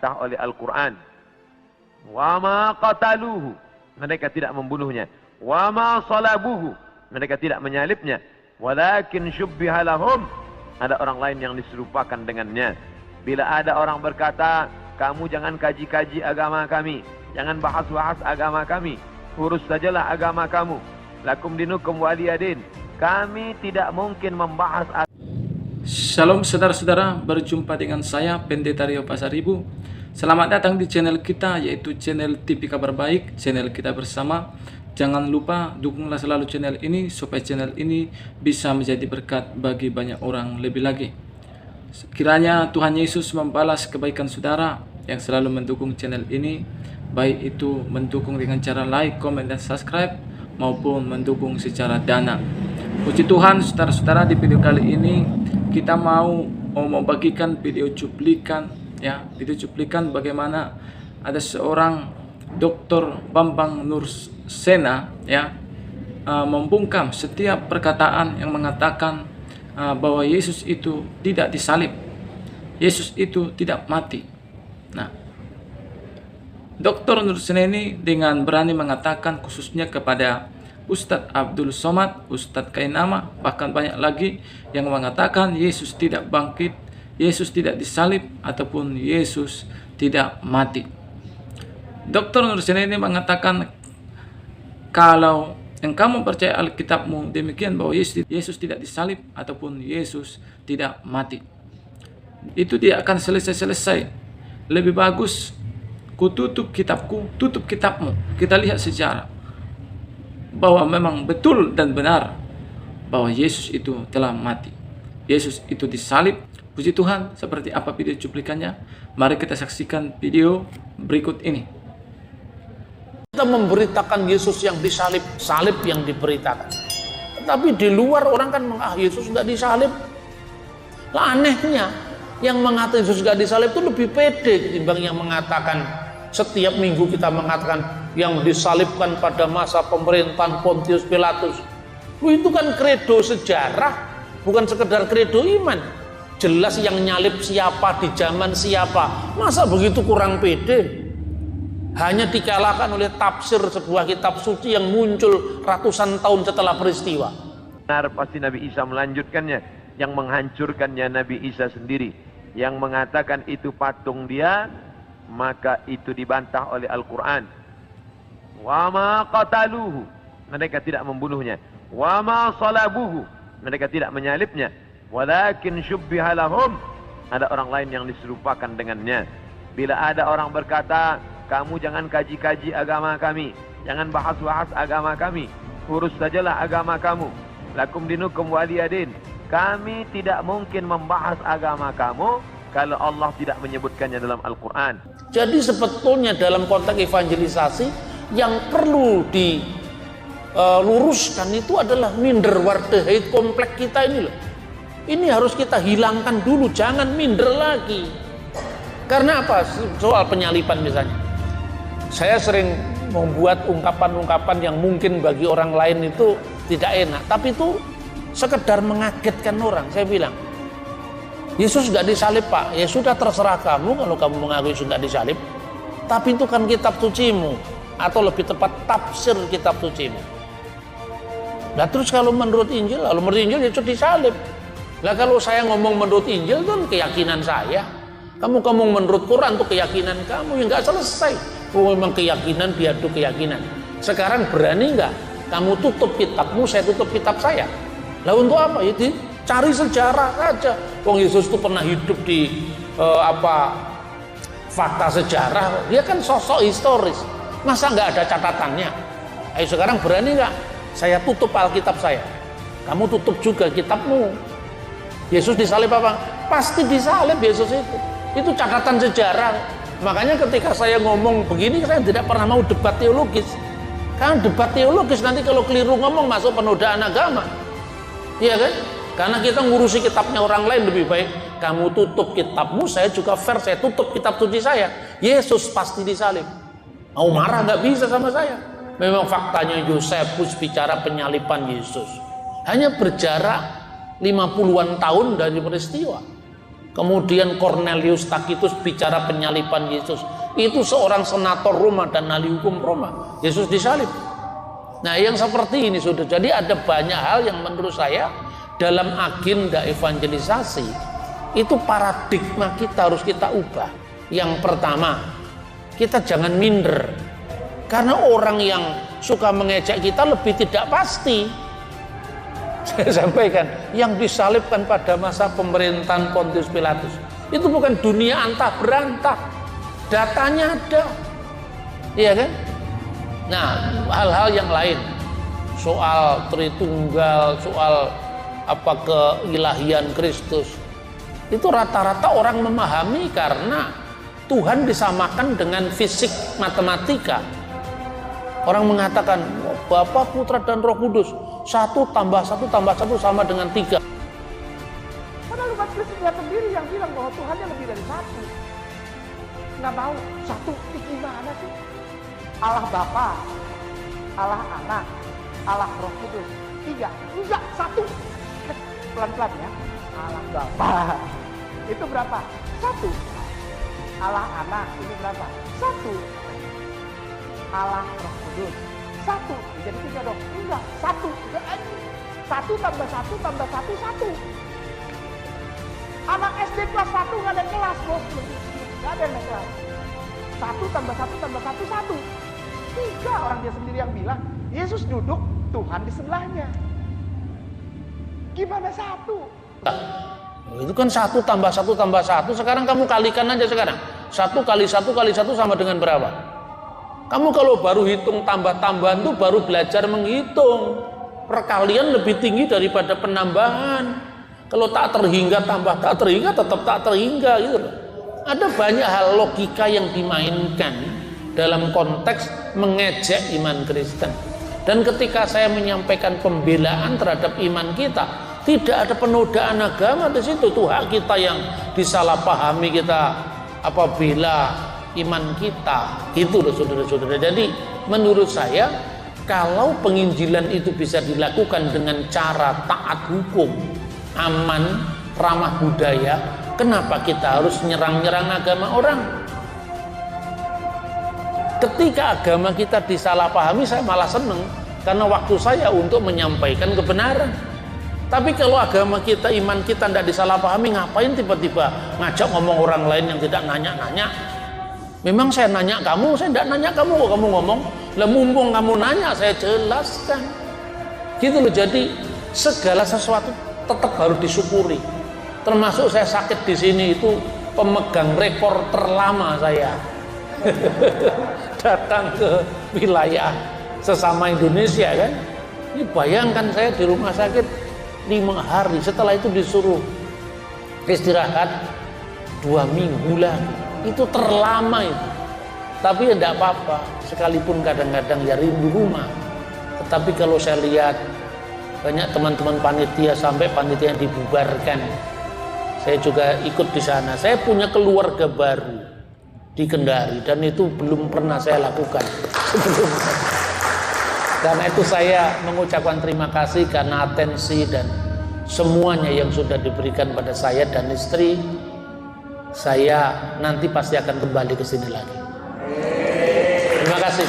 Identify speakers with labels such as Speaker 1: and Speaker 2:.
Speaker 1: dibantah oleh Al-Quran. Wa ma qataluhu, mereka tidak membunuhnya. Wa ma salabuhu, mereka tidak menyalibnya. Walakin syubbiha lahum, ada orang lain yang diserupakan dengannya. Bila ada orang berkata, kamu jangan kaji-kaji agama kami, jangan bahas-bahas agama kami, urus sajalah agama kamu. Lakum dinukum waliyadin, kami tidak mungkin membahas.
Speaker 2: Shalom saudara-saudara, berjumpa dengan saya Pendeta Rio Pasaribu. Selamat datang di channel kita, yaitu channel TV Kabar Baik, channel kita bersama. Jangan lupa dukunglah selalu channel ini supaya channel ini bisa menjadi berkat bagi banyak orang lebih lagi. Kiranya Tuhan Yesus membalas kebaikan saudara yang selalu mendukung channel ini, baik itu mendukung dengan cara like, komen, dan subscribe, maupun mendukung secara dana. Puji Tuhan, saudara-saudara, di video kali ini kita mau membagikan video cuplikan, ya, video cuplikan bagaimana ada seorang Dr. Bambang Nursena, ya, membungkam setiap perkataan yang mengatakan bahwa Yesus itu tidak disalib, Yesus itu tidak mati. Nah, Dr. Nursena ini dengan berani mengatakan, khususnya kepada Ustadz Abdul Somad, Ustadz Kainama, bahkan banyak lagi yang mengatakan Yesus tidak bangkit, Yesus tidak disalib, ataupun Yesus tidak mati. Dr. Nursena ini mengatakan, kalau engkau mempercayai Alkitabmu demikian bahwa Yesus tidak disalib ataupun Yesus tidak mati, itu tidak akan selesai-selesai. Lebih bagus ku tutup kitabku, tutup kitabmu. Kita lihat sejarah bahwa memang betul dan benar bahwa Yesus itu telah mati, Yesus itu disalib. Puji Tuhan. Seperti apa video cuplikannya? Mari kita saksikan video berikut ini.
Speaker 3: Kita memberitakan Yesus yang disalib, salib yang diberitakan. Tapi di luar orang kan Yesus nggak disalib. Lah, anehnya yang mengatakan Yesus nggak disalib itu lebih pede ketimbang yang mengatakan setiap minggu kita mengatakan yang disalibkan pada masa pemerintahan Pontius Pilatus. Itu kan kredo sejarah, bukan sekedar kredo iman. Jelas yang nyalib siapa, di zaman siapa. Masa begitu kurang pede? Hanya dikalahkan oleh tafsir sebuah kitab suci yang muncul ratusan tahun setelah peristiwa.
Speaker 1: Benar, pasti Nabi Isa melanjutkannya. Yang menghancurkannya Nabi Isa sendiri. Yang mengatakan itu patung dia, maka itu dibantah oleh Al-Quran. Wa ma qataluhu, mereka tidak membunuhnya. Wa ma salabuhu, mereka tidak menyalibnya. Walakin syubbiha lahum, ada orang lain yang diserupakan dengannya. Bila ada orang berkata, kamu jangan kaji-kaji agama kami, jangan bahas-bahas agama kami, urus sajalah agama kamu. Lakum dinukum waliyadin, kami tidak mungkin membahas agama kamu kalau Allah tidak menyebutkannya dalam Al-Quran.
Speaker 3: Jadi sebetulnya dalam konteks evangelisasi yang perlu diluruskan itu adalah minder wardahait kompleks kita ini loh. Ini harus kita hilangkan dulu, jangan minder lagi. Karena apa? Soal penyalipan misalnya. Saya sering membuat ungkapan-ungkapan yang mungkin bagi orang lain itu tidak enak, tapi itu sekedar mengagetkan orang. Saya bilang, Yesus nggak disalib, Pak. Ya sudah, terserah kamu kalau kamu mengakui Yesus nggak disalib. Tapi itu kan kitab sucimu, atau lebih tepat tafsir kitab sucimu. Nah terus kalau menurut Injil, Yesus disalib. Lah kalau saya ngomong menurut Injil itu keyakinan saya. Kamu ngomong menurut Quran itu keyakinan kamu, yang nggak selesai. Oh, memang keyakinan diadu keyakinan. Sekarang berani nggak kamu tutup kitabmu, saya tutup kitab saya? Lah untuk apa? Ya cari sejarah saja. Wong Yesus itu pernah hidup di fakta sejarah. Dia kan sosok historis. Masa nggak ada catatannya? Ayo sekarang berani nggak? Saya tutup Alkitab saya. Kamu tutup juga kitabmu. Yesus disalib apa? Pasti disalib Yesus itu. Itu catatan sejarah. Makanya ketika saya ngomong begini, saya tidak pernah mau debat teologis. Karena debat teologis nanti kalau keliru ngomong masuk penodaan agama. Iya kan? Karena kita ngurusi kitabnya orang lain, lebih baik kamu tutup kitabmu, saya juga fair, saya tutup kitab suci saya. Yesus pasti disalib. Mau marah nggak bisa sama saya. Memang faktanya Yosefus bicara penyaliban Yesus. Hanya berjarak 50-an tahun dari peristiwa. Kemudian Cornelius Tacitus bicara penyaliban Yesus. Itu seorang senator Roma dan ahli hukum Roma. Yesus disalib. Nah, yang seperti ini sudah. Jadi ada banyak hal yang menurut saya dalam agenda evangelisasi itu paradigma kita harus kita ubah. Yang pertama, kita jangan minder. Karena orang yang suka mengejek kita lebih tidak pasti. Saya sampaikan, yang disalibkan pada masa pemerintahan Pontius Pilatus itu bukan dunia antah berantah, datanya ada, iya kan? Nah, hal-hal yang lain, soal Tritunggal, soal apa keilahian Kristus, itu rata-rata orang memahami karena Tuhan disamakan dengan fisik matematika. Orang mengatakan Bapa, Putra, dan Roh Kudus 1 tambah 1 tambah 1 sama dengan 3.
Speaker 4: Padahal umat Kristus sendiri yang bilang bahwa Tuhannya lebih dari 1. Nggak mau 1, gimana sih? Allah Bapa, Allah Anak, Allah Roh Kudus 3, enggak 1. Pelan-pelan ya. Allah Bapa itu berapa? 1. Allah Anak ini berapa? 1. Allah Roh Kudus 1, jadi 3 dong. Enggak, 1. 1 tambah 1 tambah 1, 1. Anak SD kelas 1 nggak ada kelas, bos. Nggak ada yang kelas. 1 tambah 1 tambah 1, 1. 3, orang dia sendiri yang bilang. Yesus duduk, Tuhan di sebelahnya. Gimana 1?
Speaker 3: Itu kan 1 tambah 1 tambah 1. Sekarang kamu kalikan aja sekarang. 1 kali 1 kali 1 sama dengan berapa? Kamu kalau baru hitung tambah-tambahan tuh baru belajar menghitung. Perkalian lebih tinggi daripada penambahan. Kalau tak terhingga tambah tak terhingga tetap tak terhingga gitu loh. Ada banyak hal logika yang dimainkan dalam konteks mengejek iman Kristen. Dan ketika saya menyampaikan pembelaan terhadap iman kita, tidak ada penodaan agama di situ. Itu hak kita yang disalahpahami kita apabila iman kita, itu loh saudara-saudara. Jadi menurut saya kalau penginjilan itu bisa dilakukan dengan cara taat hukum, aman, ramah budaya, kenapa kita harus nyerang-nyerang agama orang? Ketika agama kita disalahpahami, saya malah seneng karena waktu saya untuk menyampaikan kebenaran. Tapi kalau agama kita, iman kita tidak disalahpahami, ngapain tiba-tiba ngajak ngomong orang lain yang tidak nanya-nanya? Memang saya nanya kamu, saya tidak nanya kamu kok kamu ngomong. Lah mumpung kamu nanya, saya jelaskan. Gitu loh. Jadi segala sesuatu tetap harus disyukuri. Termasuk saya sakit di sini itu pemegang rekor terlama saya. Datang ke wilayah sesama Indonesia kan. Ini bayangkan saya di rumah sakit 5 hari. Setelah itu disuruh istirahat 2 minggu lagi. Itu terlama itu. Tapi ya tidak apa-apa, sekalipun kadang-kadang ya rindu rumah. Tetapi kalau saya lihat banyak teman-teman panitia sampai panitia yang dibubarkan, saya juga ikut di sana. Saya punya keluarga baru di Kendari dan itu belum pernah saya lakukan sebelumnya. Karena itu saya mengucapkan terima kasih karena atensi dan semuanya yang sudah diberikan pada saya dan istri. Saya nanti pasti akan kembali ke sini lagi. Terima kasih.